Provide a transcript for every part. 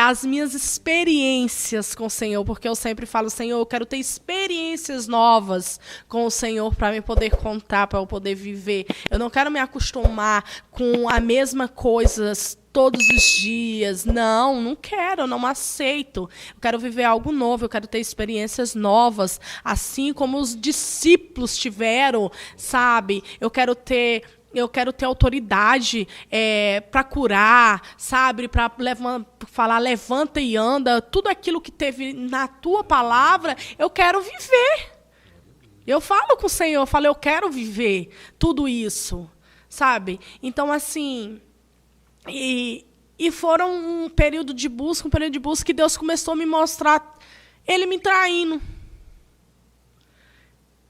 as minhas experiências com o Senhor, porque eu sempre falo, Senhor, eu quero ter experiências novas com o Senhor para eu poder contar, para eu poder viver. Eu não quero me acostumar com a mesma coisa todos os dias. Não quero, eu não aceito. Eu quero viver algo novo, eu quero ter experiências novas, assim como os discípulos tiveram, sabe? Eu quero ter autoridade para curar, sabe? Para falar, levanta e anda. Tudo aquilo que teve na tua palavra, eu quero viver. Eu falo com o Senhor, eu falo, eu quero viver tudo isso, sabe? Então, assim, e foram um período de busca que Deus começou a me mostrar Ele me traindo.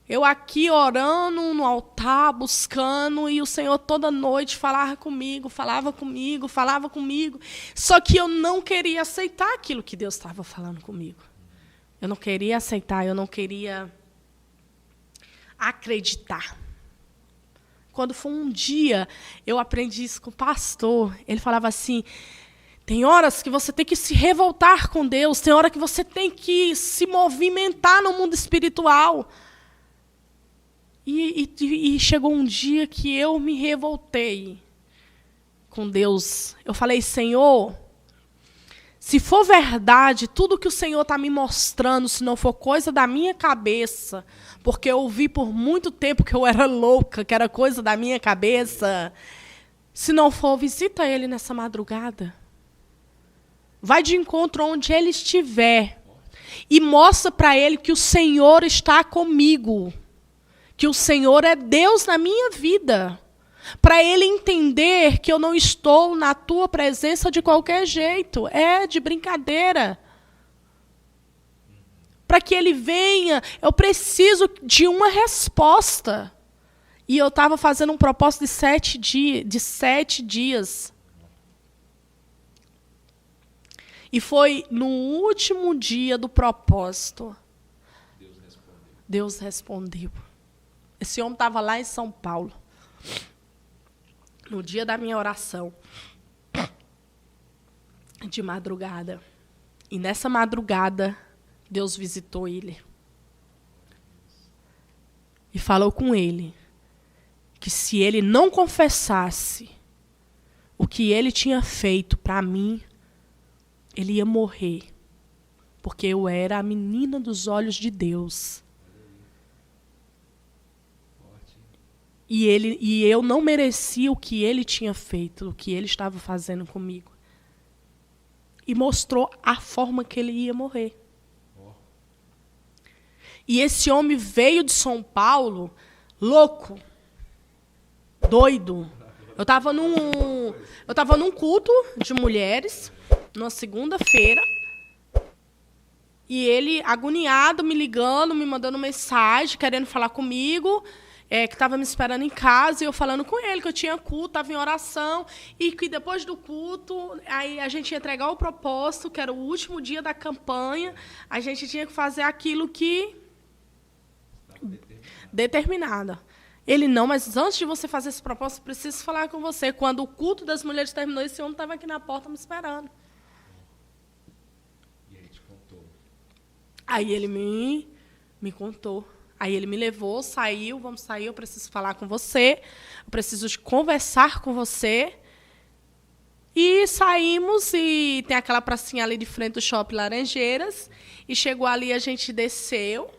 Eu aqui orando no altar, buscando, e o Senhor toda noite falava comigo. Só que eu não queria aceitar aquilo que Deus estava falando comigo. Eu não queria aceitar, eu não queria acreditar. Quando foi um dia, eu aprendi isso com o pastor. Ele falava assim, tem horas que você tem que se revoltar com Deus, tem hora que você tem que se movimentar no mundo espiritual. E chegou um dia que eu me revoltei com Deus. Eu falei, Senhor, se for verdade tudo que o Senhor está me mostrando, se não for coisa da minha cabeça, porque eu ouvi por muito tempo que eu era louca, que era coisa da minha cabeça, se não for, visita Ele nessa madrugada. Vai de encontro onde Ele estiver e mostra para Ele que o Senhor está comigo. Que o Senhor é Deus na minha vida, para Ele entender que eu não estou na tua presença de qualquer jeito, de brincadeira. Para que Ele venha, eu preciso de uma resposta. E eu estava fazendo um propósito de 7 dias. E foi no último dia do propósito. Deus respondeu. Esse homem estava lá em São Paulo, no dia da minha oração, de madrugada. E nessa madrugada, Deus visitou ele. E falou com ele que se ele não confessasse o que ele tinha feito para mim, ele ia morrer. Porque eu era a menina dos olhos de Deus. E eu não merecia o que ele tinha feito, o que ele estava fazendo comigo. E mostrou a forma que ele ia morrer. E esse homem veio de São Paulo, louco, doido. Eu estava num culto de mulheres, numa segunda-feira, e ele, agoniado, me ligando, me mandando mensagem, querendo falar comigo, que estava me esperando em casa, e eu falando com ele que eu tinha culto, estava em oração, e que depois do culto, aí a gente ia entregar o propósito, que era o último dia da campanha, a gente tinha que fazer aquilo que... determinada. Ele, não, mas antes de você fazer esse propósito, eu preciso falar com você. Quando o culto das mulheres terminou, esse homem estava aqui na porta me esperando. E ele te contou? Aí ele me contou. Aí ele me levou, saiu, vamos sair, eu preciso falar com você, eu preciso conversar com você. E saímos, e tem aquela pracinha ali de frente do Shopping Laranjeiras, e chegou ali, a gente desceu,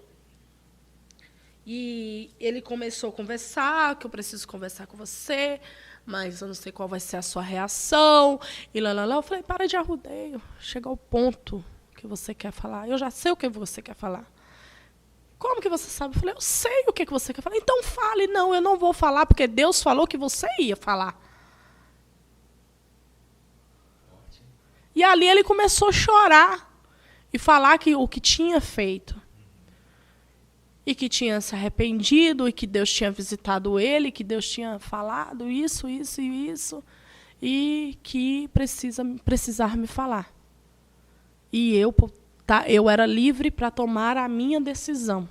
e ele começou a conversar, que eu preciso conversar com você, mas eu não sei qual vai ser a sua reação, e lá. Eu falei, para de arrudeio, chega ao ponto que você quer falar. Eu já sei o que você quer falar. Como que você sabe? Eu falei, eu sei o que você quer falar. Então fale. Não, eu não vou falar, porque Deus falou que você ia falar. E ali ele começou a chorar e falar o que tinha feito. E que tinha se arrependido, e que Deus tinha visitado ele, que Deus tinha falado isso, e que precisar me falar. E eu era livre para tomar a minha decisão.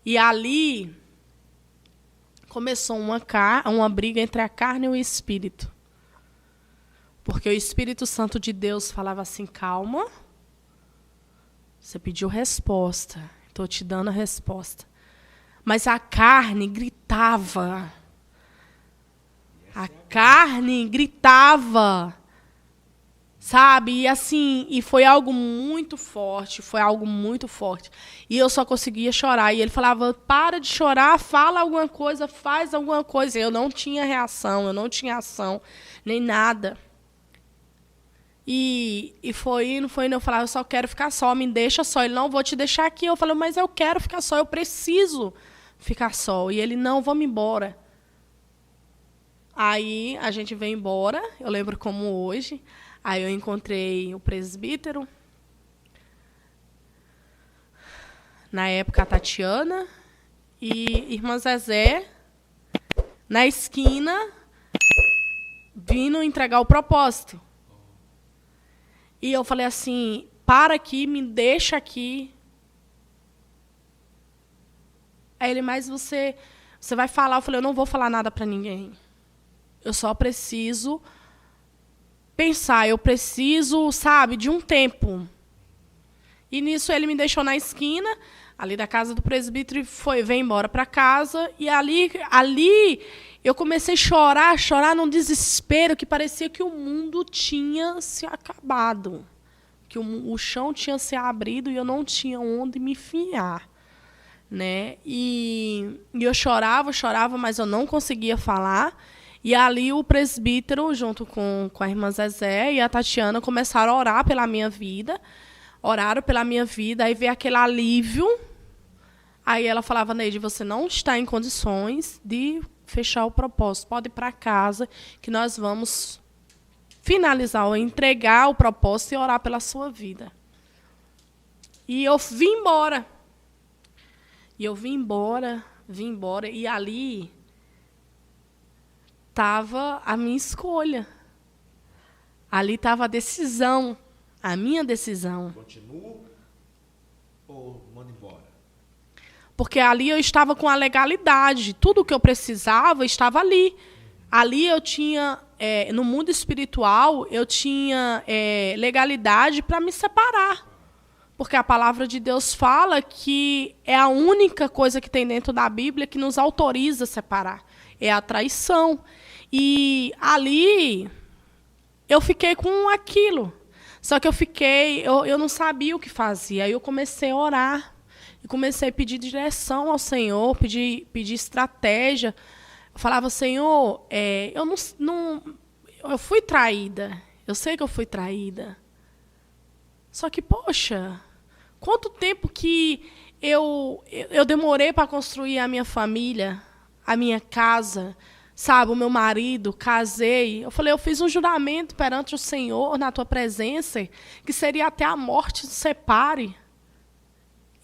E ali começou uma briga entre a carne e o espírito. Porque o Espírito Santo de Deus falava assim, calma, você pediu resposta, estou te dando a resposta. Mas a carne gritava. A carne gritava. Sabe? E assim, e foi algo muito forte, foi algo muito forte. E eu só conseguia chorar. E ele falava, para de chorar, fala alguma coisa, faz alguma coisa. Eu não tinha reação, eu não tinha ação, nem nada. E foi indo, eu falava, eu só quero ficar só, me deixa só. Ele, não, vou te deixar aqui. Eu falei, mas eu quero ficar só, eu preciso ficar só. E ele, não, vamos embora. Aí a gente veio embora, eu lembro como hoje. Aí eu encontrei o presbítero, na época a Tatiana, e irmã Zezé, na esquina, vindo entregar o propósito. E eu falei assim, para aqui, me deixa aqui. Aí ele, mas você vai falar? Eu falei, eu não vou falar nada para ninguém. Eu só preciso pensar, eu preciso, sabe, de um tempo. E nisso ele me deixou na esquina, ali da casa do presbítero, e veio embora para casa. E ali eu comecei a chorar num desespero que parecia que o mundo tinha se acabado. Que o chão tinha se abrido e eu não tinha onde me enfiar. Né? E eu chorava, mas eu não conseguia falar. E ali o presbítero, junto com a irmã Zezé e a Tatiana, começaram a orar pela minha vida. Oraram pela minha vida, aí veio aquele alívio. Aí ela falava, Neide, você não está em condições de fechar o propósito. Pode ir para casa, que nós vamos finalizar, ou entregar o propósito e orar pela sua vida. E eu vim embora. E ali estava a minha escolha. Ali estava a decisão, a minha decisão. Continuo ou mando embora? Porque ali eu estava com a legalidade. Tudo o que eu precisava estava ali. Ali eu tinha, no mundo espiritual, eu tinha legalidade para me separar. Porque a palavra de Deus fala que é a única coisa que tem dentro da Bíblia que nos autoriza a separar. É a traição. E ali eu fiquei com aquilo. Só que eu não sabia o que fazia. Aí eu comecei a orar. E comecei a pedir direção ao Senhor, pedir estratégia. Eu falava, Senhor, eu fui traída. Eu sei que eu fui traída. Só que, poxa, quanto tempo que eu demorei para construir a minha família, a minha casa, sabe, o meu marido, casei. Eu falei, eu fiz um juramento perante o Senhor, na tua presença, que seria até a morte nos separe.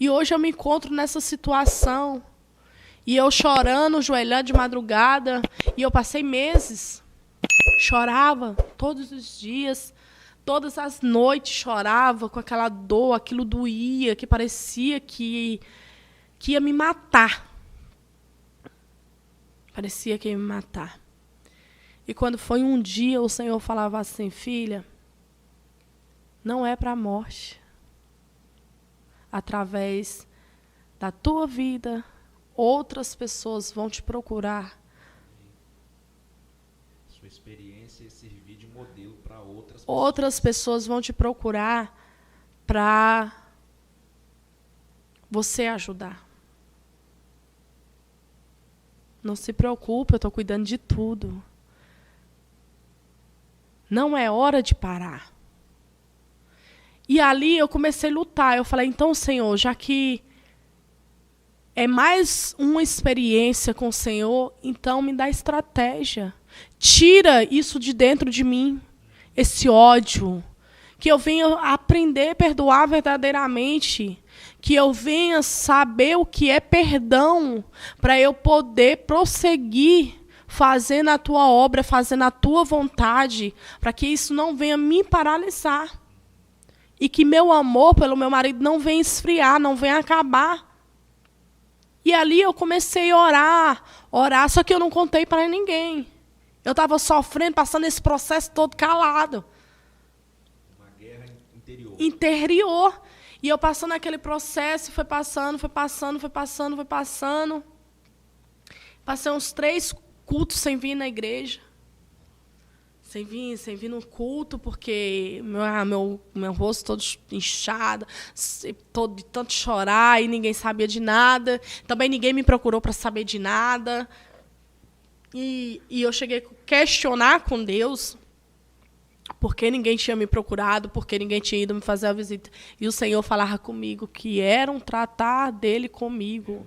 E hoje eu me encontro nessa situação. E eu chorando, joelhando de madrugada. E eu passei meses. Chorava todos os dias. Todas as noites chorava com aquela dor. Aquilo doía, que parecia que ia me matar. Parecia que ia me matar. E quando foi um dia, o Senhor falava assim, filha, não é para a morte. Através da tua vida, outras pessoas vão te procurar. Sua experiência servir de modelo para outras pessoas. Outras pessoas vão te procurar para você ajudar. Não se preocupe, eu estou cuidando de tudo. Não é hora de parar. E ali eu comecei a lutar. Eu falei, então, Senhor, já que é mais uma experiência com o Senhor, então me dá estratégia. Tira isso de dentro de mim, esse ódio. Que eu venha aprender a perdoar verdadeiramente. Que eu venha saber o que é perdão, para eu poder prosseguir fazendo a tua obra, fazendo a tua vontade, para que isso não venha me paralisar. E que meu amor pelo meu marido não venha esfriar, não venha acabar. E ali eu comecei a orar, só que eu não contei para ninguém. Eu estava sofrendo, passando esse processo todo calado. Uma guerra interior. Interior. E eu passando aquele processo, foi passando. Passei uns 3 cultos sem vir na igreja. Sem vir no culto, porque meu rosto todo inchado, todo de tanto chorar, e ninguém sabia de nada. Também ninguém me procurou para saber de nada. E eu cheguei a questionar com Deus por que ninguém tinha me procurado, por que ninguém tinha ido me fazer a visita. E o Senhor falava comigo que era um tratar dele comigo.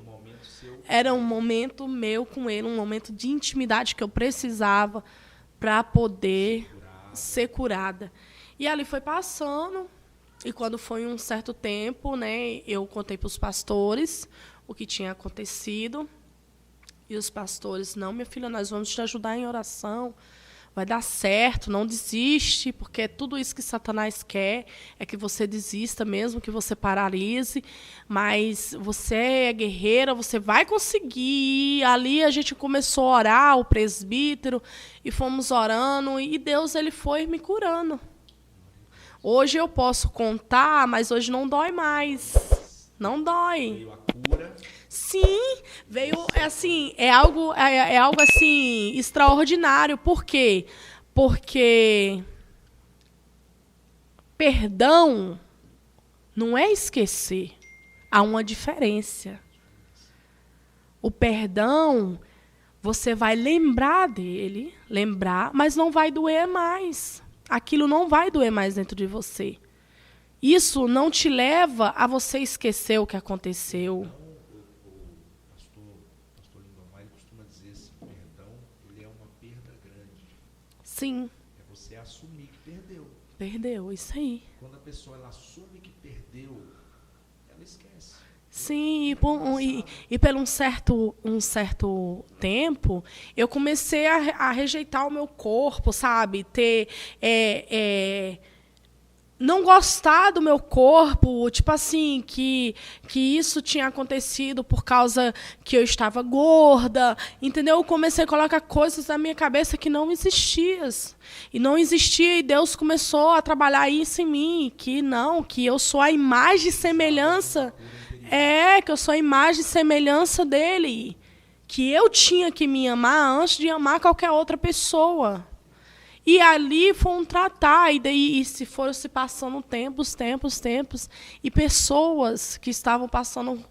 Era um momento meu com ele, um momento de intimidade que eu precisava para poder ser curada. E ali foi passando, e quando foi um certo tempo, né, eu contei para os pastores o que tinha acontecido. E os pastores, não, minha filha, nós vamos te ajudar em oração, vai dar certo, não desiste, porque tudo isso que Satanás quer é que você desista mesmo, que você paralise, mas você é guerreira, você vai conseguir. E ali a gente começou a orar, o presbítero, e fomos orando, e Deus ele foi me curando. Hoje eu posso contar, mas hoje não dói mais. Não dói. Veio a cura. Sim, veio, assim, é algo assim extraordinário. Por quê? Porque perdão não é esquecer. Há uma diferença. O perdão, você vai lembrar dele, mas não vai doer mais. Aquilo não vai doer mais dentro de você. Isso não te leva a você esquecer o que aconteceu. Pastor Lindomar, ele costuma dizer assim, perdão, ele é uma perda grande. Sim. É você assumir que perdeu. Perdeu, isso aí. Quando a pessoa ela assume que perdeu, ela esquece. Sim, e por um certo tempo, eu comecei a rejeitar o meu corpo, sabe? Não gostar do meu corpo, tipo assim, que isso tinha acontecido por causa que eu estava gorda, entendeu? Eu comecei a colocar coisas na minha cabeça que não existiam. E não existia, e Deus começou a trabalhar isso em mim, que eu sou a imagem e semelhança, que eu sou a imagem e semelhança dele, que eu tinha que me amar antes de amar qualquer outra pessoa. E ali foi um tratar, e se foram se passando tempos, e pessoas que estavam passando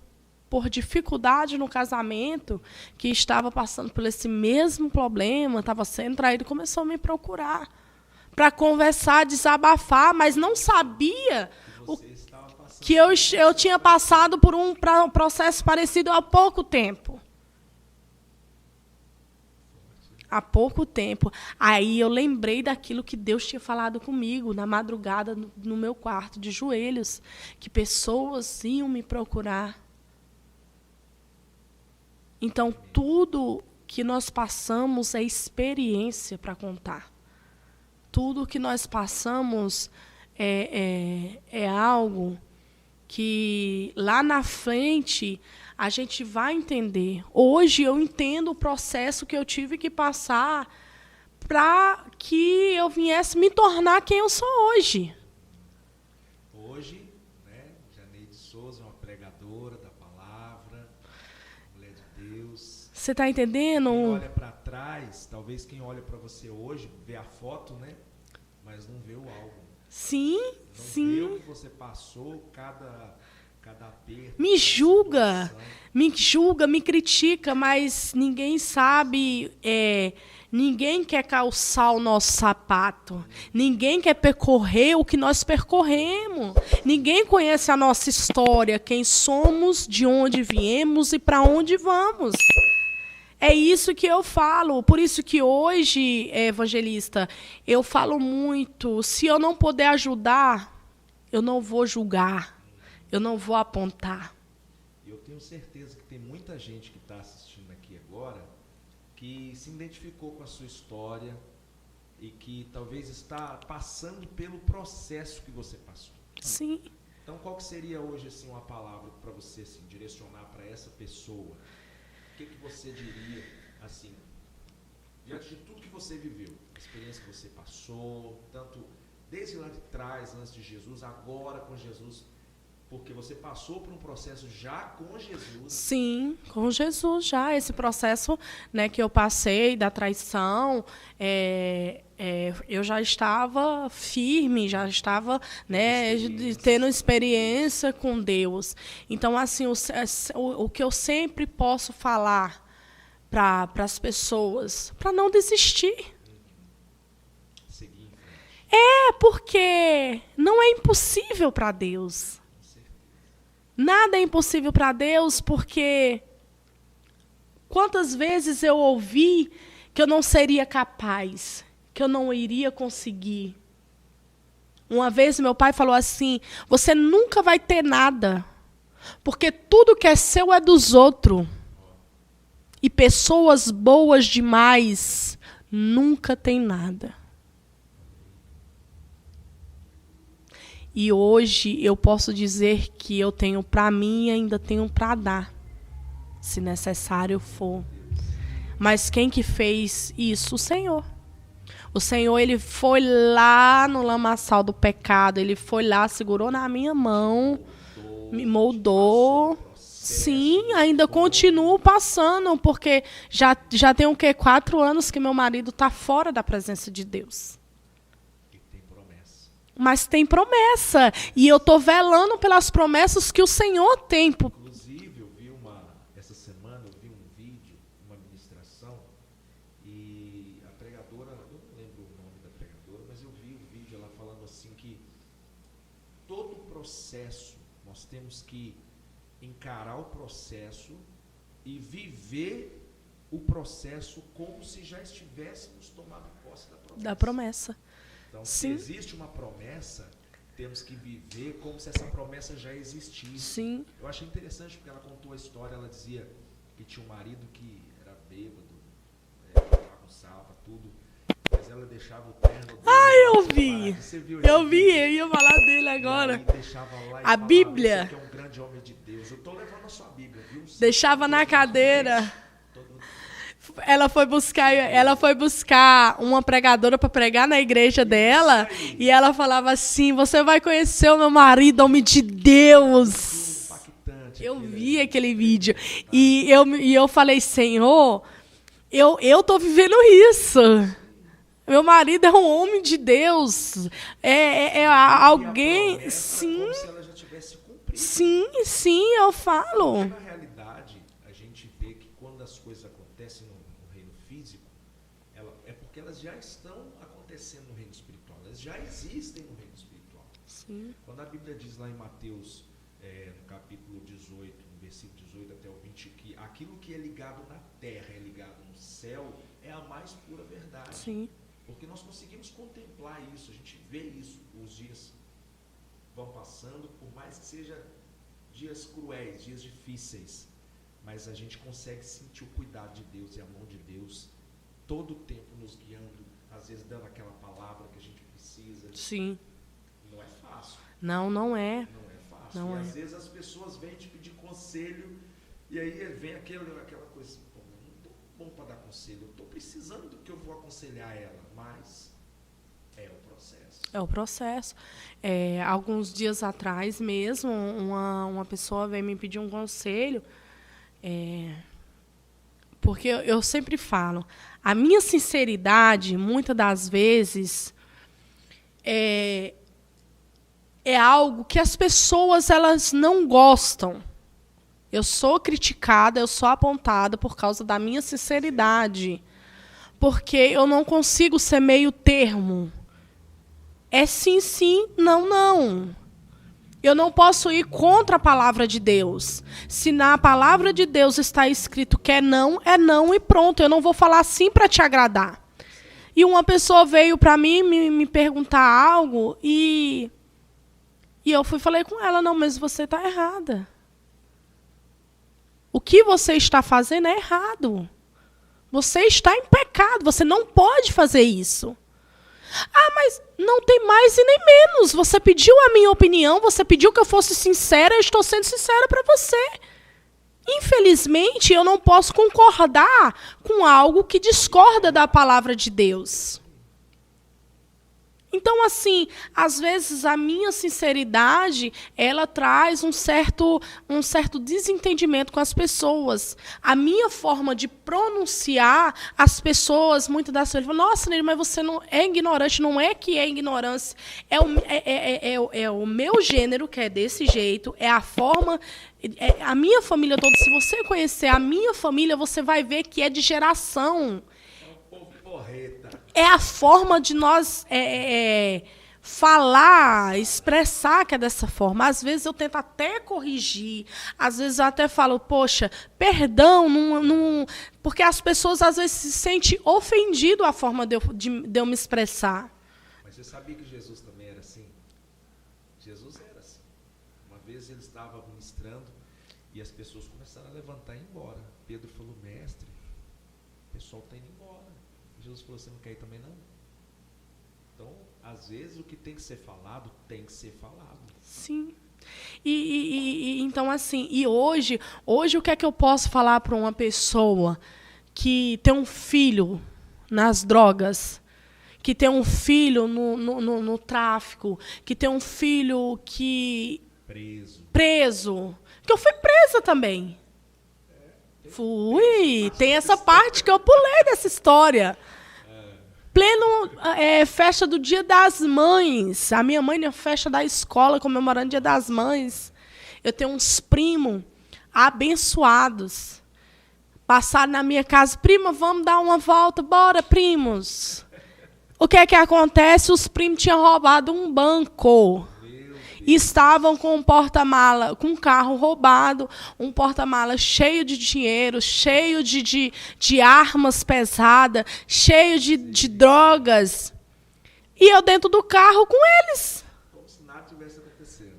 por dificuldade no casamento, que estavam passando por esse mesmo problema, estava sendo traído, começou a me procurar para conversar, desabafar, mas não sabia que eu tinha passado por um processo parecido há pouco tempo. Há pouco tempo. Aí eu lembrei daquilo que Deus tinha falado comigo na madrugada, no meu quarto, de joelhos, que pessoas iam me procurar. Então, tudo que nós passamos é experiência para contar. Tudo que nós passamos é algo que lá na frente a gente vai entender. Hoje eu entendo o processo que eu tive que passar para que eu viesse me tornar quem eu sou hoje. Hoje, né, Janeide Souza é uma pregadora da palavra, mulher de Deus. Você está entendendo? Quem olha para trás, talvez quem olha para você hoje vê a foto, né, mas não vê o álbum. Sim, não sim. Vê o que você passou, cada aperto. Me julga, me critica, mas ninguém sabe, ninguém quer calçar o nosso sapato, ninguém quer percorrer o que nós percorremos, ninguém conhece a nossa história, quem somos, de onde viemos e para onde vamos. É isso que eu falo, por isso que hoje, evangelista, eu falo muito, se eu não puder ajudar, eu não vou julgar. Eu não vou apontar. Eu tenho certeza que tem muita gente que está assistindo aqui agora que se identificou com a sua história e que talvez está passando pelo processo que você passou. Sim. Então, qual que seria hoje assim, uma palavra para você assim, direcionar para essa pessoa? O que você diria assim? diante de tudo que você viveu, a experiência que você passou, tanto desde lá de trás, antes de Jesus, agora com Jesus, porque você passou por um processo já com Jesus. Sim, com Jesus já. Esse processo, né, que eu passei da traição, eu já estava firme, já estava, né, tendo experiência com Deus. Então, assim, o que eu sempre posso falar para as pessoas, para não desistir. Porque não é impossível para Deus. Nada é impossível para Deus, porque quantas vezes eu ouvi que eu não seria capaz, que eu não iria conseguir. Uma vez meu pai falou assim: você nunca vai ter nada, porque tudo que é seu é dos outros. E pessoas boas demais nunca têm nada. E hoje eu posso dizer que eu tenho para mim e ainda tenho para dar, se necessário for. Mas quem que fez isso? O Senhor. O Senhor, Ele foi lá no lamaçal do pecado, Ele foi lá, segurou na minha mão, me moldou. Sim, ainda continuo passando, porque já tem o quê? 4 anos que meu marido está fora da presença de Deus. Mas tem promessa. E eu estou velando pelas promessas que o Senhor tem. Inclusive, eu vi essa semana, eu vi um vídeo, uma ministração, e a pregadora, eu não lembro o nome da pregadora, mas eu vi o vídeo ela falando assim que todo o processo, nós temos que encarar o processo e viver o processo como se já estivéssemos tomado posse da promessa. Então, Sim. se existe uma promessa, temos que viver como se essa promessa já existisse. Sim. Eu achei interessante porque ela contou a história, ela dizia que tinha um marido que era bêbado, bagunçava tudo, mas ela deixava o terno dele. Eu vi! Eu ia falar dele agora. E deixava lá e a Bíblia. Você que é um grande homem de Deus. Eu estou levando a sua Bíblia, viu? Deixava na cadeira. Ela foi buscar uma pregadora para pregar na igreja dela, e ela falava assim: você vai conhecer o meu marido, homem de Deus. Eu vi aquele vídeo e eu falei: Senhor, eu tô vivendo isso. Meu marido é um homem de Deus, alguém. Sim, sim, eu falo. Na realidade, a gente vê que quando as coisas acontecem no reino físico, é porque elas já estão acontecendo no reino espiritual, elas já existem no reino espiritual. Sim. Quando a Bíblia diz lá em Mateus, no capítulo 18, no versículo 18 até o 20, que aquilo que é ligado na terra é ligado no céu, é a mais pura verdade. Sim. Porque nós conseguimos contemplar isso, a gente vê isso, os dias vão passando, por mais que sejam dias cruéis, dias difíceis, mas a gente consegue sentir o cuidado de Deus e a mão de Deus todo o tempo nos guiando, às vezes dando aquela palavra que a gente precisa. Sim. Não é fácil. Não é. Não é fácil. Não e é. Às vezes as pessoas vêm te pedir conselho e aí vem aquela coisa, pô, eu não estou bom para dar conselho, eu estou precisando do que eu vou aconselhar ela, mas é o processo. É o processo. Alguns dias atrás mesmo, uma pessoa veio me pedir um conselho, porque eu sempre falo, a minha sinceridade, muitas das vezes, é algo que as pessoas elas não gostam. Eu sou criticada, eu sou apontada por causa da minha sinceridade, porque eu não consigo ser meio termo. É sim, sim, não, não. Eu não posso ir contra a palavra de Deus. Se na palavra de Deus está escrito que é não e pronto. Eu não vou falar sim para te agradar. E uma pessoa veio para mim me perguntar algo e eu falei com ela: não, mas você está errada. O que você está fazendo é errado. Você está em pecado, você não pode fazer isso. Ah, mas não tem mais e nem menos. Você pediu a minha opinião, você pediu que eu fosse sincera, eu estou sendo sincera para você. infelizmente, eu não posso concordar com algo que discorda da palavra de Deus. Então, assim, às vezes a minha sinceridade, ela traz um certo desentendimento com as pessoas. A minha forma de pronunciar, as pessoas, muitas das vezes, falam, nossa, Nery, mas você não é ignorante. Não é que é ignorância. É o meu gênero, que é desse jeito, é a forma... a minha família toda, se você conhecer a minha família, você vai ver que é de geração. É a forma de nós falar, expressar que é dessa forma. Às vezes eu tento até corrigir, às vezes eu até falo, poxa, perdão, porque as pessoas às vezes se sentem ofendidas a forma de eu me expressar. Mas você sabia que Jesus também era assim? Jesus era assim. Uma vez ele estava ministrando e as pessoas começaram a levantar e ir embora. Pedro falou, mestre, o pessoal está indo embora. Jesus falou, você não quer ir também não? Então, às vezes, o que tem que ser falado, tem que ser falado. Sim. Então, assim, e hoje o que é que eu posso falar para uma pessoa que tem um filho nas drogas, que tem um filho no tráfico, que tem um filho que... Preso. Que eu fui presa também. Fui. Tem essa parte que eu pulei dessa história. Pleno festa do Dia das Mães. A minha mãe na festa da escola, comemorando o Dia das Mães. Eu tenho uns primos abençoados. Passaram na minha casa. Prima, vamos dar uma volta? Bora, primos. O que é que acontece? Os primos tinham roubado um banco. Estavam com um porta-mala, com um carro roubado, um porta-mala cheio de dinheiro, cheio de armas pesadas, cheio de drogas. E eu dentro do carro com eles. Como se nada tivesse acontecido.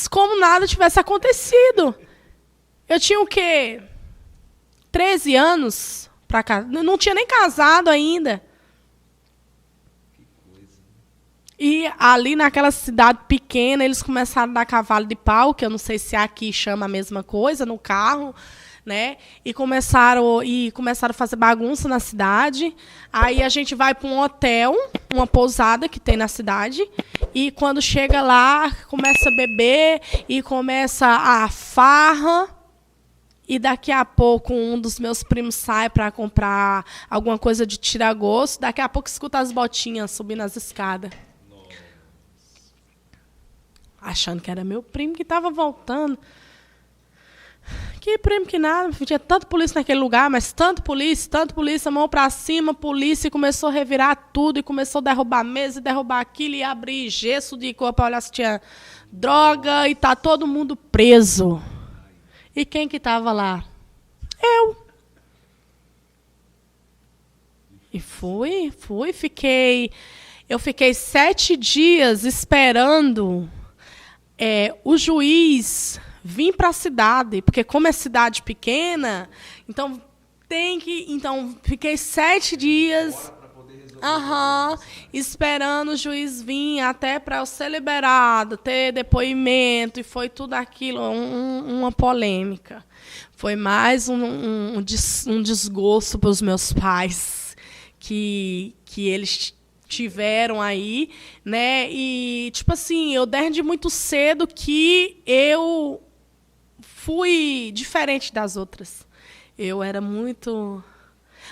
Como nada tivesse acontecido. Eu tinha o quê? 13 anos para cá. Não tinha nem casado ainda. E ali naquela cidade pequena, eles começaram a dar cavalo de pau, que eu não sei se aqui chama a mesma coisa, no carro, né? E começaram a fazer bagunça na cidade. Aí a gente vai para um hotel, uma pousada que tem na cidade, e quando chega lá, começa a beber e começa a farra. E daqui a pouco um dos meus primos sai para comprar alguma coisa de tira-gosto. Daqui a pouco escuta as botinhas subindo as escadas. Achando que era meu primo que estava voltando. Que primo que nada. Tinha tanto polícia naquele lugar, mas tanto polícia, mão para cima, polícia, e começou a revirar tudo, e começou a derrubar a mesa, derrubar aquilo, e abrir gesso de cor para olhar se tinha droga, e tá todo mundo preso. E quem que estava lá? Eu. E eu fiquei 7 dias esperando o juiz vir para a cidade, porque como é cidade pequena, então fiquei 7 dias esperando o juiz vir até para eu ser liberado, ter depoimento, e foi tudo aquilo, uma polêmica. Foi mais um desgosto para os meus pais, que eles tiveram aí, né? E, tipo assim, eu desde muito cedo que eu fui diferente das outras. Eu era muito...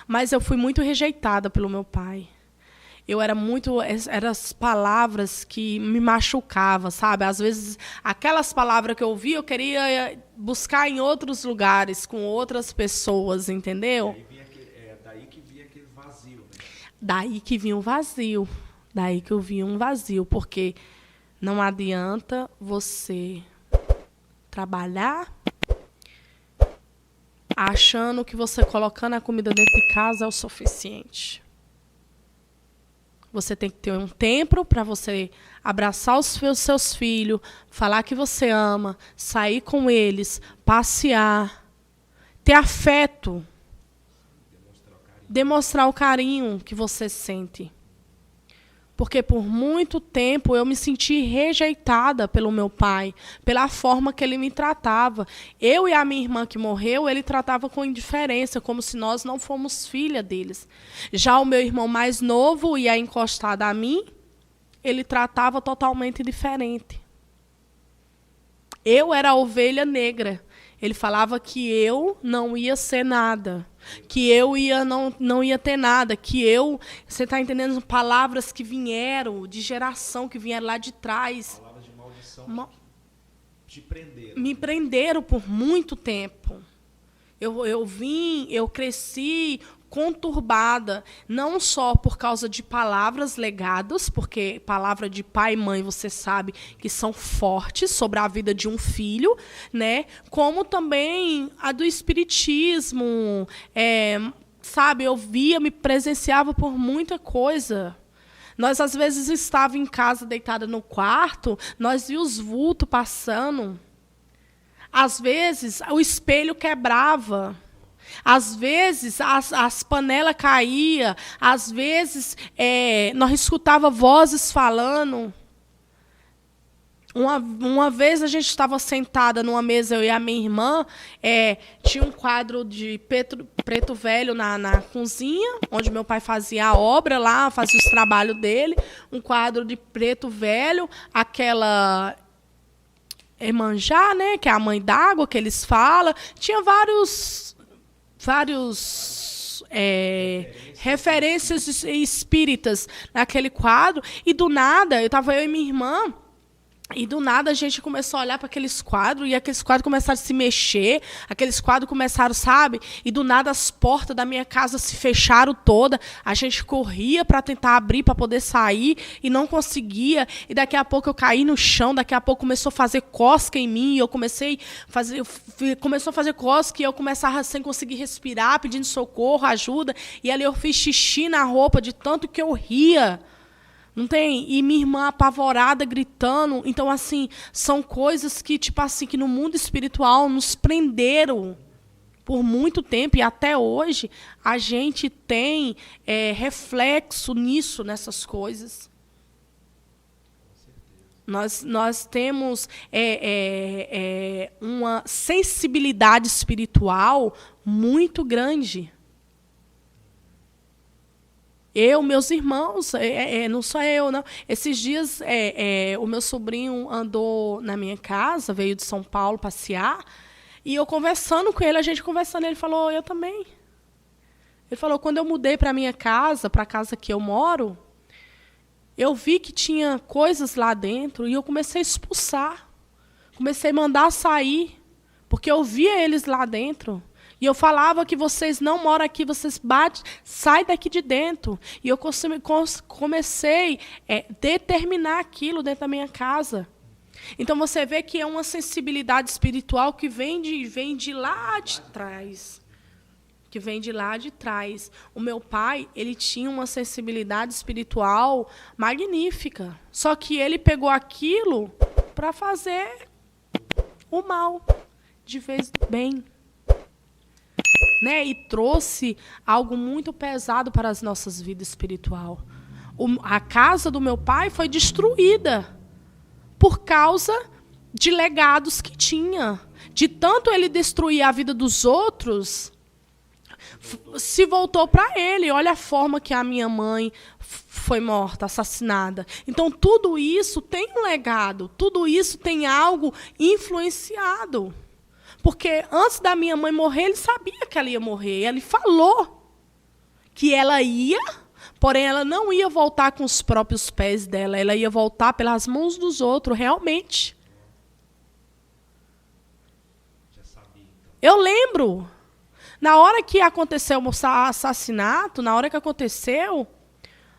Mas eu fui muito rejeitada pelo meu pai. Eram as palavras que me machucavam, sabe? Às vezes, aquelas palavras que eu ouvia, eu queria buscar em outros lugares, com outras pessoas, entendeu? Daí que vinha aquele vazio, né? Daí que vinha um vazio. Daí que eu vinha um vazio, porque não adianta você trabalhar achando que você colocando a comida dentro de casa é o suficiente. Você tem que ter um tempo para você abraçar os seus filhos, falar que você ama, sair com eles, passear, ter afeto, demonstrar o carinho que você sente. Porque por muito tempo eu me senti rejeitada pelo meu pai, pela forma que ele me tratava. Eu e a minha irmã que morreu, ele tratava com indiferença, como se nós não fôssemos filha deles. Já o meu irmão mais novo e a encostada a mim, ele tratava totalmente diferente. Eu era a ovelha negra. Ele falava que eu não ia ser nada, que eu não ia ter nada, que eu... Você está entendendo? Palavras que vieram de geração, que vieram lá de trás. Palavras de maldição que te prenderam. Me prenderam por muito tempo. Eu cresci conturbada, não só por causa de palavras legadas, porque palavra de pai e mãe, você sabe, que são fortes sobre a vida de um filho, né? Como também a do espiritismo, sabe? Eu via, me presenciava por muita coisa. Nós, às vezes, estava em casa, deitada no quarto, nós víamos os vultos passando. Às vezes, o espelho quebrava. Às vezes, as panelas caíam. Às vezes, nós escutava vozes falando. Uma vez a gente estava sentada numa mesa, eu e a minha irmã, tinha um quadro de preto velho na cozinha, onde meu pai fazia a obra lá, fazia os trabalhos dele. Um quadro de preto velho, aquela... Emanjá, né, que é a mãe d'água que eles falam. Tinha vários referências espíritas naquele quadro. E do nada, eu e minha irmã, e do nada a gente começou a olhar para aqueles quadros, e aqueles quadros começaram a se mexer, aqueles quadros começaram, sabe? E do nada as portas da minha casa se fecharam toda, a gente corria para tentar abrir, para poder sair, e não conseguia, e daqui a pouco eu caí no chão, daqui a pouco começou a fazer cosca em mim, e eu começou a fazer cosca, e eu começava sem conseguir respirar, pedindo socorro, ajuda, e ali eu fiz xixi na roupa, de tanto que eu ria. Não tem? E minha irmã apavorada, gritando. Então, assim, são coisas que, tipo assim, que no mundo espiritual nos prenderam por muito tempo. E até hoje a gente tem reflexo nisso, nessas coisas. Nós temos uma sensibilidade espiritual muito grande. Eu, meus irmãos, não só eu, não. Esses dias, o meu sobrinho andou na minha casa, veio de São Paulo passear, e eu conversando com ele, a gente conversando, ele falou, eu também. Ele falou, quando eu mudei para a minha casa, para a casa que eu moro, eu vi que tinha coisas lá dentro, e eu comecei a expulsar. Comecei a mandar sair, porque eu via eles lá dentro. E eu falava que vocês não moram aqui, vocês sai daqui de dentro. E eu comecei a determinar aquilo dentro da minha casa. Então você vê que é uma sensibilidade espiritual que vem de lá de trás. Que vem de lá de trás. O meu pai, ele tinha uma sensibilidade espiritual magnífica. Só que ele pegou aquilo para fazer o mal, de vez do bem. Né? E trouxe algo muito pesado para as nossas vidas espiritual. A casa do meu pai foi destruída por causa de legados que tinha. De tanto ele destruir a vida dos outros, se voltou para ele. Olha a forma que a minha mãe foi morta, assassinada. Então, tudo isso tem um legado. Tudo isso tem algo influenciado. Porque antes da minha mãe morrer, ele sabia que ela ia morrer. Ele falou que ela ia, porém ela não ia voltar com os próprios pés dela. Ela ia voltar pelas mãos dos outros, realmente. Já sabia, então. Eu lembro. Na hora que aconteceu o assassinato, na hora que aconteceu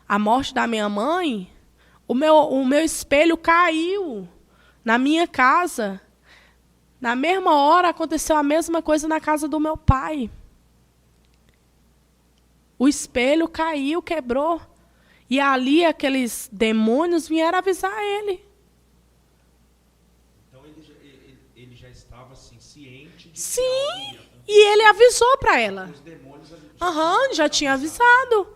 a morte da minha mãe, o meu espelho caiu na minha casa. Na mesma hora, aconteceu a mesma coisa na casa do meu pai. O espelho caiu, quebrou. E ali, aqueles demônios vieram avisar ele. Então, ele já estava assim, ciente de Sim, que algo ia e ele avisou para ela. Os demônios Já tinha avisado.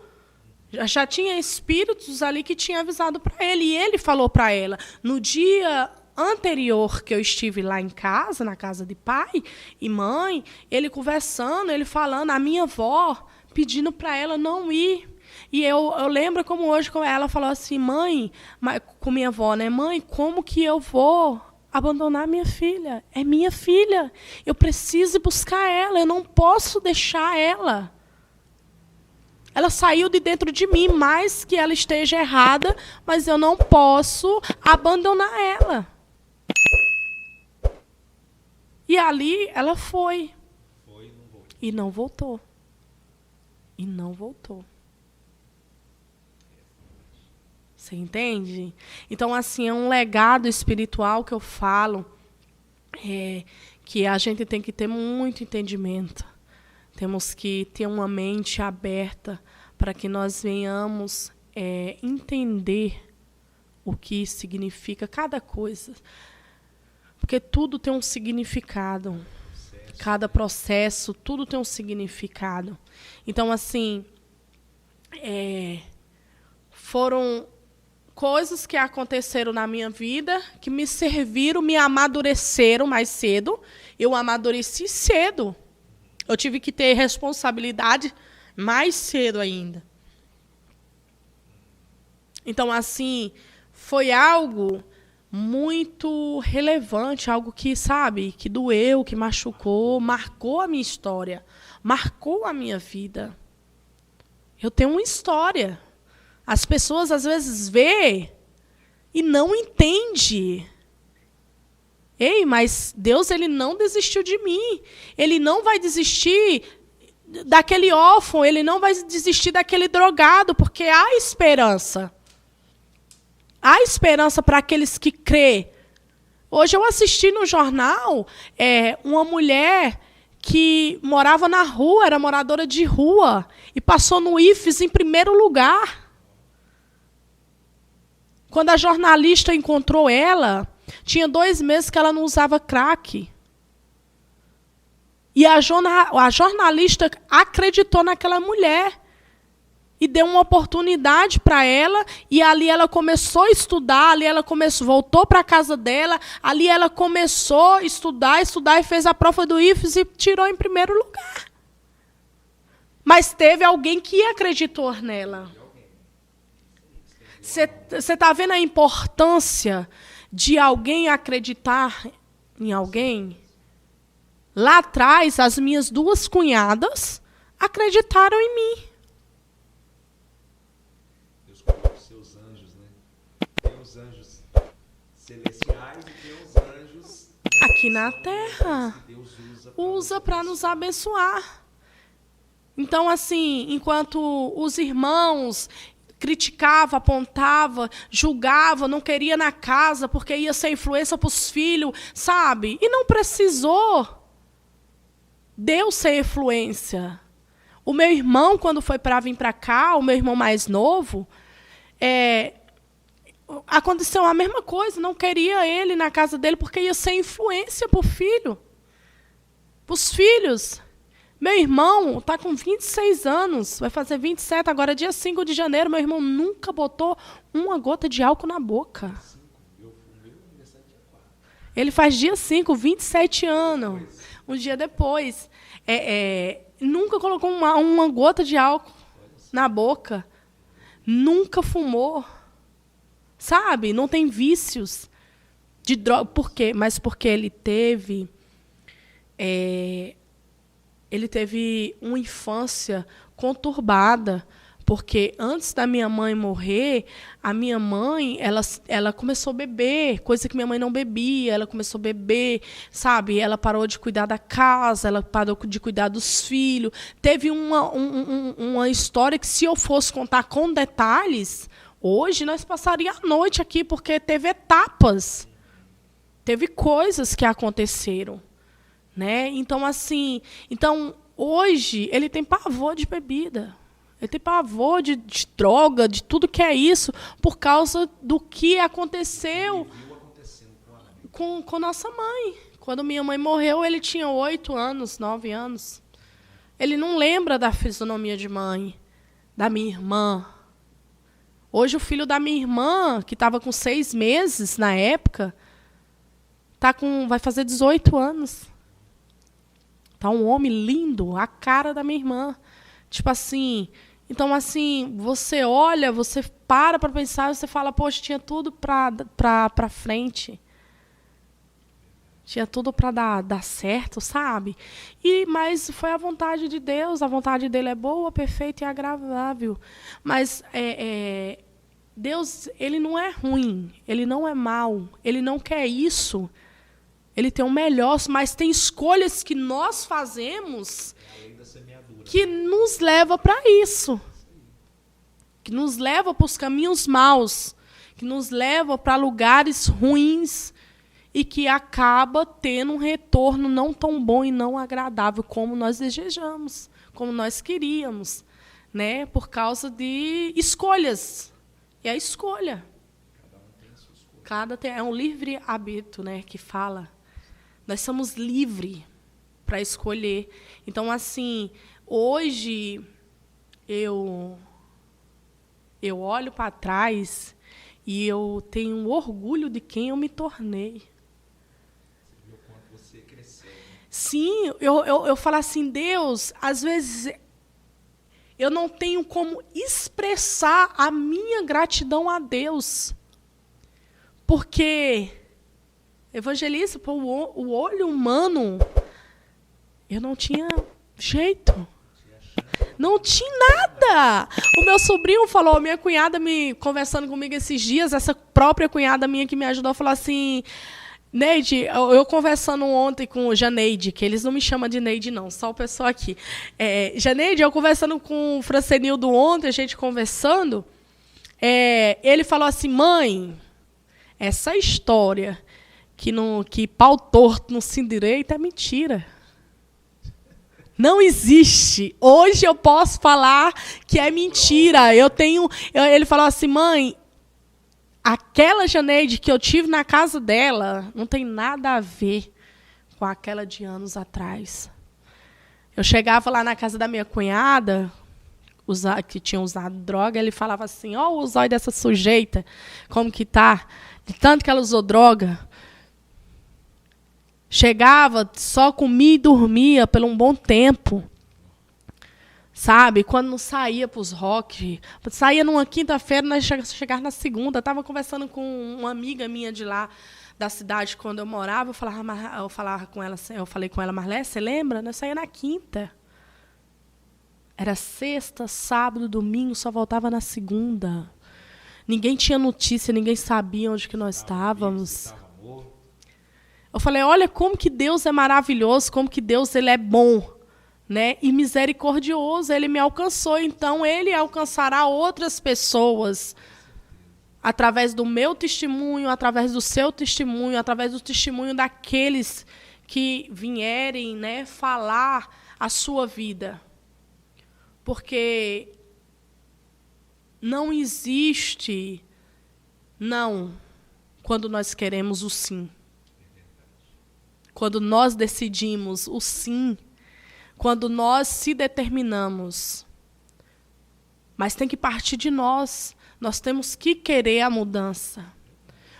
Já tinha espíritos ali que tinham avisado para ele. E ele falou para ela, no dia anterior que eu estive lá em casa, na casa de pai e mãe, ele conversando, ele falando, a minha avó pedindo para ela não ir. E eu lembro como hoje ela falou assim, mãe, com minha avó, né? Mãe, como que eu vou abandonar minha filha? É minha filha. Eu preciso buscar ela, eu não posso deixar ela. Ela saiu de dentro de mim, mais que ela esteja errada, mas eu não posso abandonar ela. E ali ela foi. E não voltou. E não voltou. Você entende? Então, assim, é um legado espiritual que eu falo, que a gente tem que ter muito entendimento. Temos que ter uma mente aberta para que nós venhamos entender o que significa cada coisa. Porque tudo tem um significado. Cada processo, tudo tem um significado. Então, assim, foram coisas que aconteceram na minha vida que me serviram, me amadureceram mais cedo. Eu amadureci cedo. Eu tive que ter responsabilidade mais cedo ainda. Então, assim, foi algo muito relevante, algo que, sabe, que doeu, que machucou, marcou a minha história, marcou a minha vida. Eu tenho uma história. As pessoas, às vezes, vê e não entendem. Ei, mas Deus, ele não desistiu de mim. Ele não vai desistir daquele órfão, ele não vai desistir daquele drogado, porque há esperança. Há esperança para aqueles que crê. Hoje eu assisti no jornal uma mulher que morava na rua, era moradora de rua, e passou no IFES em primeiro lugar. Quando a jornalista encontrou ela, tinha 2 meses que ela não usava crack. E a jornalista acreditou naquela mulher e deu uma oportunidade para ela, e ali ela começou a estudar, ali ela voltou para a casa dela, ali ela começou a estudar e fez a prova do IFES e tirou em primeiro lugar. Mas teve alguém que acreditou nela. Você está vendo a importância de alguém acreditar em alguém? Lá atrás, as minhas 2 cunhadas acreditaram em mim. Deus coloca os seus anjos, né? Tem os anjos celestiais e tem os anjos aqui na terra. Que Deus usa para nos abençoar. Então, assim, enquanto os irmãos criticava, apontava, julgava, não queria na casa porque ia ser influência para os filhos, sabe? E não precisou Deus ser influência. O meu irmão, quando foi para vir para cá, o meu irmão mais novo, aconteceu a mesma coisa, não queria ele na casa dele porque ia ser influência para o filho, para os filhos. Meu irmão está com 26 anos, vai fazer 27, agora dia 5 de janeiro, meu irmão nunca botou uma gota de álcool na boca. Ele faz dia 5, 27 anos, um dia depois. Nunca colocou uma gota de álcool na boca, nunca fumou, sabe? Não tem vícios de droga. Por quê? Mas porque ele teve uma infância conturbada, porque antes da minha mãe morrer, a minha mãe, ela começou a beber, coisa que minha mãe não bebia, ela começou a beber, sabe? Ela parou de cuidar da casa, ela parou de cuidar dos filhos. Teve uma história que, se eu fosse contar com detalhes, hoje nós passaríamos a noite aqui, porque teve etapas, teve coisas que aconteceram. Né? Então, assim, hoje ele tem pavor de bebida, ele tem pavor de droga, de tudo que é isso, por causa do que aconteceu com nossa mãe. Quando minha mãe morreu, ele tinha 8 anos, 9 anos. Ele não lembra da fisionomia de mãe, da minha irmã, Hoje o filho da minha irmã, que estava com 6 meses na época, vai fazer 18 anos. Tá um homem lindo, a cara da minha irmã. Tipo assim, então assim, você olha, você para pensar, você fala, poxa, tinha tudo para frente. Tinha tudo para dar certo, sabe? Mas foi a vontade de Deus, a vontade dele é boa, perfeita e agradável. Mas Deus, ele não é ruim, ele não é mau, ele não quer isso. Ele tem o melhor, mas tem escolhas que nós fazemos que nos leva para isso. Que nos leva para os caminhos maus, que nos leva para lugares ruins, e que acaba tendo um retorno não tão bom e não agradável como nós desejamos, como nós queríamos, né? Por causa de escolhas. E a escolha. Cada um tem a sua escolha. É um livre-arbítrio, né, que fala. Nós somos livres para escolher. Então, assim, hoje eu olho para trás e eu tenho orgulho de quem eu me tornei. Sim, eu falo assim, Deus, às vezes eu não tenho como expressar a minha gratidão a Deus. Porque, evangelista, o olho humano, eu não tinha jeito. Não tinha nada. O meu sobrinho falou, minha cunhada conversando comigo esses dias, essa própria cunhada minha que me ajudou, falou assim... Neide, eu conversando ontem com o Janeide, que eles não me chamam de Neide, não, só o pessoal aqui. Janeide, eu conversando com o Francenildo ontem, a gente conversando, ele falou assim, mãe, essa história que pau torto não se endireita é mentira. Não existe. Hoje eu posso falar que é mentira. Ele falou assim, mãe, aquela Janeide que eu tive na casa dela não tem nada a ver com aquela de anos atrás. Eu chegava lá na casa da minha cunhada, que tinha usado droga, ele falava assim, ó, o zóio dessa sujeita, como que tá? De tanto que ela usou droga. Chegava, só comia e dormia por um bom tempo. Sabe? Quando não saía para os rock, saía numa quinta-feira, nós chegávamos na segunda. Estava conversando com uma amiga minha de lá, da cidade, quando eu morava. Eu falava com ela, eu falei com ela, Marlé, você lembra? Nós saía na quinta. Era sexta, sábado, domingo, só voltava na segunda. Ninguém tinha notícia, ninguém sabia onde que nós estávamos. Eu falei, olha como que Deus é maravilhoso, como que Deus ele é bom, né? E misericordioso, ele me alcançou, então ele alcançará outras pessoas através do meu testemunho, através do seu testemunho, através do testemunho daqueles que vierem, né, falar a sua vida. Porque não existe não quando nós queremos o sim. Quando nós decidimos o sim, quando nós se determinamos. Mas tem que partir de nós. Nós temos que querer a mudança.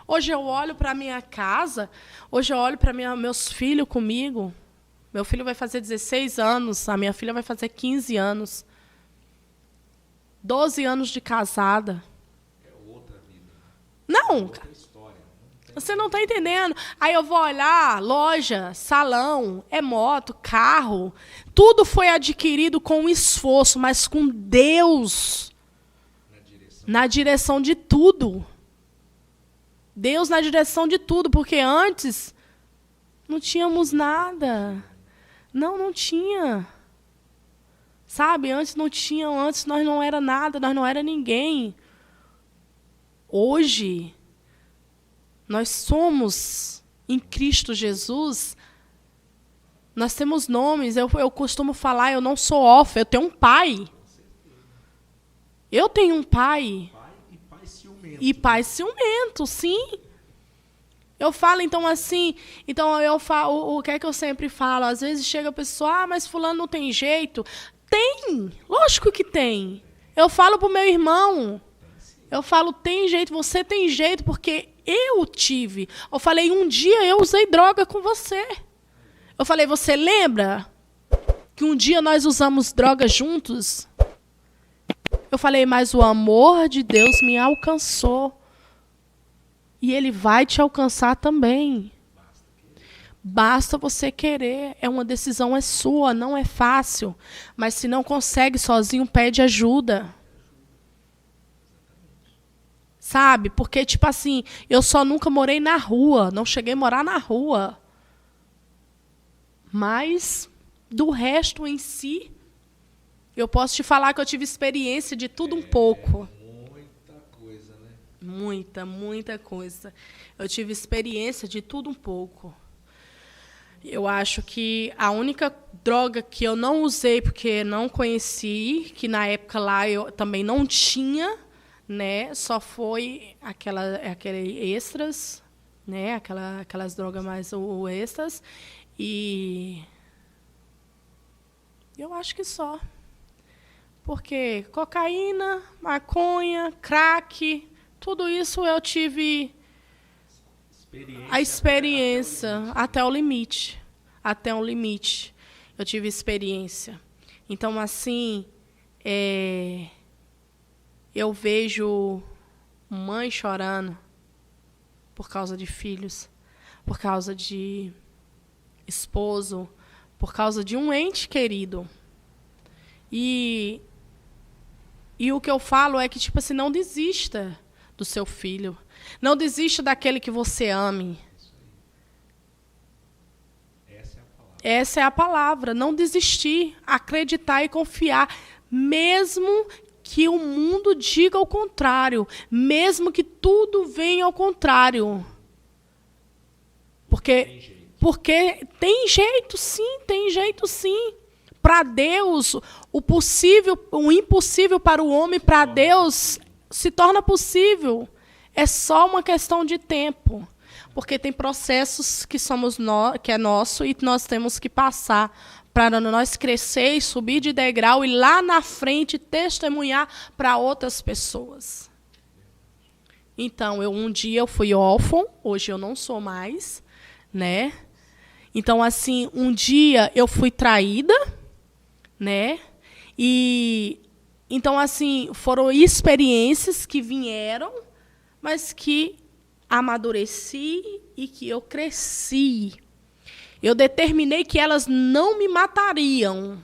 Hoje eu olho para a minha casa, hoje eu olho para meus filhos comigo. Meu filho vai fazer 16 anos, a minha filha vai fazer 15 anos. 12 anos de casada. É outra vida. Não, você não está entendendo. Aí eu vou olhar, loja, salão, moto, carro. Tudo foi adquirido com esforço, mas com Deus na direção de tudo. Deus na direção de tudo, porque antes não tínhamos nada. Não tinha. Sabe, antes não tinha, antes nós não era nada, nós não era ninguém. Hoje nós somos, em Cristo Jesus, nós temos nomes. Eu costumo falar, eu não sou órfã, eu tenho um pai. Eu tenho um pai. E pai ciumento. E pai ciumento, sim. Eu falo, então, assim, eu falo, o que é que eu sempre falo? Às vezes chega a pessoa, mas fulano não tem jeito. Tem, lógico que tem. Eu falo para o meu irmão. Eu falo, tem jeito, você tem jeito, porque eu tive. Eu falei, um dia eu usei droga com você. Eu falei, você lembra que um dia nós usamos droga juntos? Eu falei, mas o amor de Deus me alcançou. E Ele vai te alcançar também. Basta você querer. É uma decisão, é sua, não é fácil. Mas se não consegue sozinho, pede ajuda. Sabe? Porque, tipo assim, eu só nunca morei na rua. Não cheguei a morar na rua. Mas, do resto em si, eu posso te falar que eu tive experiência de tudo um pouco. Muita coisa, né? Muita coisa. Eu tive experiência de tudo um pouco. Eu acho que a única droga que eu não usei porque não conheci, que na época lá eu também não tinha, né, só foi aquele extras, né, aquelas drogas mais o extras, e eu acho que só. Porque cocaína, maconha, crack, tudo isso eu tive a experiência até o limite. Até um limite. Eu tive experiência. Então, assim, eu vejo mãe chorando por causa de filhos, por causa de esposo, por causa de um ente querido. E o que eu falo é que, tipo assim, não desista do seu filho. Não desista daquele que você ame. Essa é a palavra. Não desistir, acreditar e confiar. Mesmo que o mundo diga o contrário. Mesmo que tudo venha ao contrário. Porque tem jeito sim. Para Deus, o impossível para o homem, para Deus, se torna possível. É só uma questão de tempo. Porque tem processos que é nosso e nós temos que passar para nós crescer e subir de degrau e lá na frente testemunhar para outras pessoas. Então, um dia eu fui órfã, hoje eu não sou mais, né? Então, assim, um dia eu fui traída, né? E então, assim, foram experiências que vieram, mas que amadureci e que eu cresci. Eu determinei que elas não me matariam.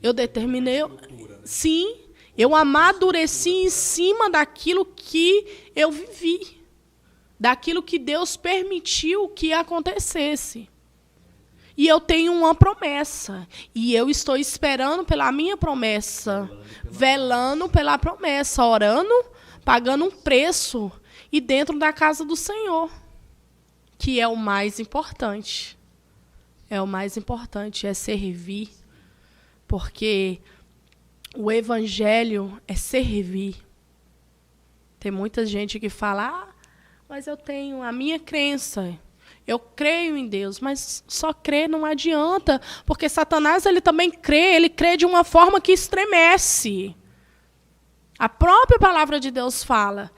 Eu determinei... Sim, eu amadureci em cima daquilo que eu vivi. Daquilo que Deus permitiu que acontecesse. E eu tenho uma promessa. E eu estou esperando pela minha promessa. Velando pela promessa. Orando, pagando um preço. E dentro da casa do Senhor. Que é o mais importante. É o mais importante. É servir. Porque o evangelho é servir. Tem muita gente que fala... mas eu tenho a minha crença. Eu creio em Deus, mas só crer não adianta, porque Satanás ele também crê, ele crê de uma forma que estremece. A própria palavra de Deus fala.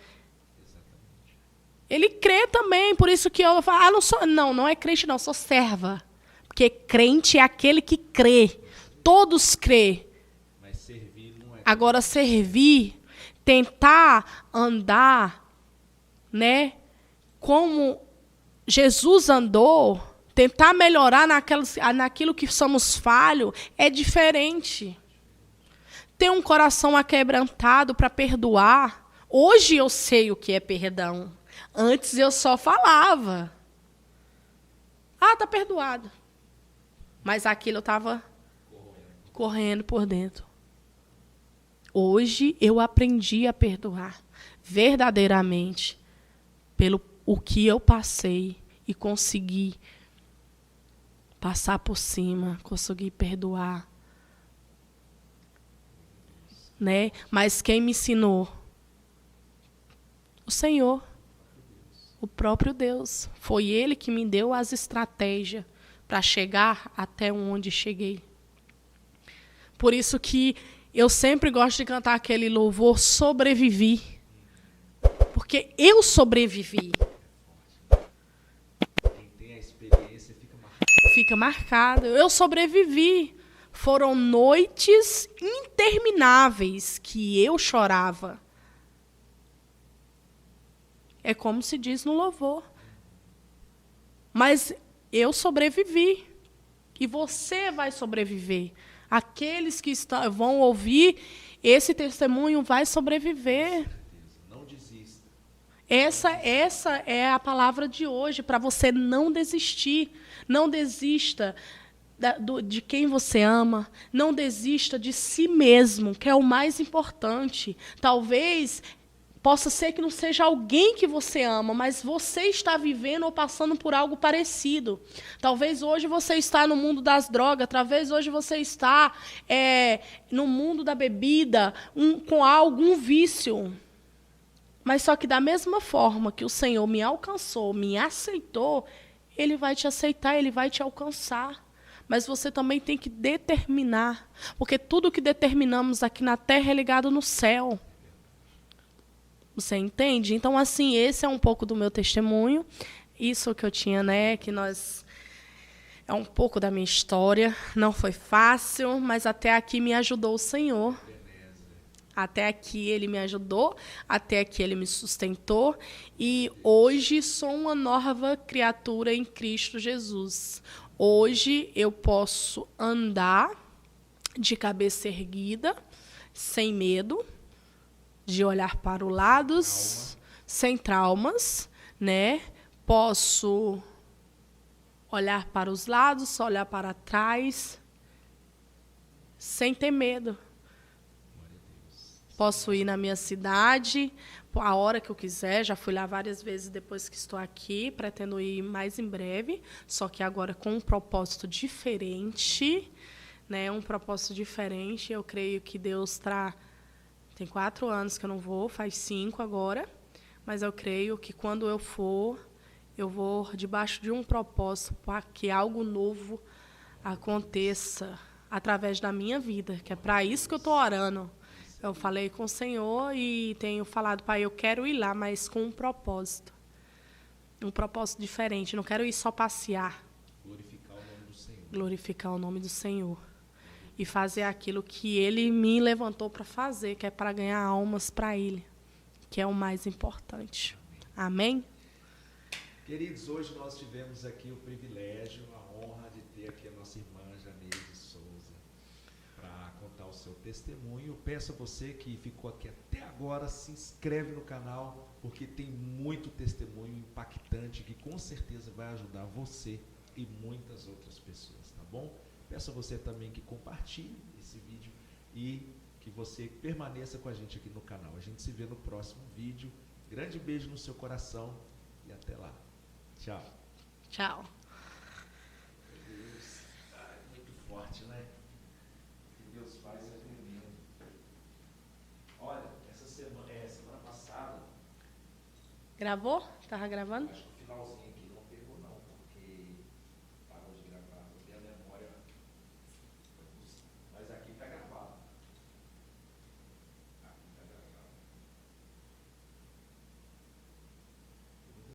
Ele crê também, por isso que eu falo, não é crente não, sou serva. Porque crente é aquele que crê. Todos crê. Mas servir não é. Agora servir, tentar andar, né? Como Jesus andou, tentar melhorar naquilo que somos falhos, é diferente. Ter um coração aquebrantado para perdoar. Hoje eu sei o que é perdão. Antes eu só falava. Tá perdoado. Mas aquilo estava correndo por dentro. Hoje eu aprendi a perdoar verdadeiramente pelo o que eu passei e consegui passar por cima, consegui perdoar. Né? Mas quem me ensinou? O Senhor. O próprio Deus. Foi Ele que me deu as estratégias para chegar até onde cheguei. Por isso que Eu sempre gosto de cantar aquele louvor Sobrevivi. Porque eu sobrevivi. Quem tem a experiência fica marcado. Fica marcado. Eu sobrevivi. Foram noites intermináveis que eu chorava. É como se diz no louvor. Mas eu sobrevivi. E você vai sobreviver. Aqueles que vão ouvir esse testemunho vai sobreviver. Não desista. Essa é a palavra de hoje, para você não desistir. Não desista de quem você ama. Não desista de si mesmo, que é o mais importante. Talvez possa ser que não seja alguém que você ama, mas você está vivendo ou passando por algo parecido. Talvez hoje você está no mundo das drogas, talvez hoje você está no mundo da bebida, com algum vício. Mas só que da mesma forma que o Senhor me alcançou, me aceitou, Ele vai te aceitar, Ele vai te alcançar. Mas você também tem que determinar, porque tudo que determinamos aqui na terra é ligado no céu. Você entende? Então, assim, esse é um pouco do meu testemunho. Isso que eu tinha, que nós... É um pouco da minha história. Não foi fácil, mas até aqui me ajudou o Senhor. Até aqui Ele me ajudou, até aqui Ele me sustentou. E hoje sou uma nova criatura em Cristo Jesus. Hoje eu posso andar de cabeça erguida, sem medo, de olhar para os lados, sem traumas, Posso olhar para os lados, olhar para trás, sem ter medo. Posso ir na minha cidade, a hora que eu quiser. Já fui lá várias vezes depois que estou aqui. Pretendo ir mais em breve, só que agora com um propósito diferente, Um propósito diferente. Eu creio que Deus Tem 4 anos que eu não vou, faz 5 agora. Mas eu creio que quando eu for, eu vou debaixo de um propósito para que algo novo aconteça através da minha vida, que é para isso que eu estou orando. Eu falei com o Senhor e tenho falado, Pai, eu quero ir lá, mas com um propósito. Um propósito diferente. Não quero ir só passear. Glorificar o nome do Senhor. Glorificar o nome do Senhor. E fazer aquilo que Ele me levantou para fazer, que é para ganhar almas para Ele, que é o mais importante. Amém? Queridos, hoje nós tivemos aqui o privilégio, a honra de ter aqui a nossa irmã Janeide Souza para contar o seu testemunho. Eu peço a você que ficou aqui até agora, se inscreve no canal, porque tem muito testemunho impactante que com certeza vai ajudar você e muitas outras pessoas, tá bom? Peço a você também que compartilhe esse vídeo e que você permaneça com a gente aqui no canal. A gente se vê no próximo vídeo. Grande beijo no seu coração e até lá. Tchau. Tchau. Meu Deus, muito forte, né? O que Deus faz é tremendo. Olha, semana passada... Gravou? Tava gravando? Acho que o finalzinho aqui.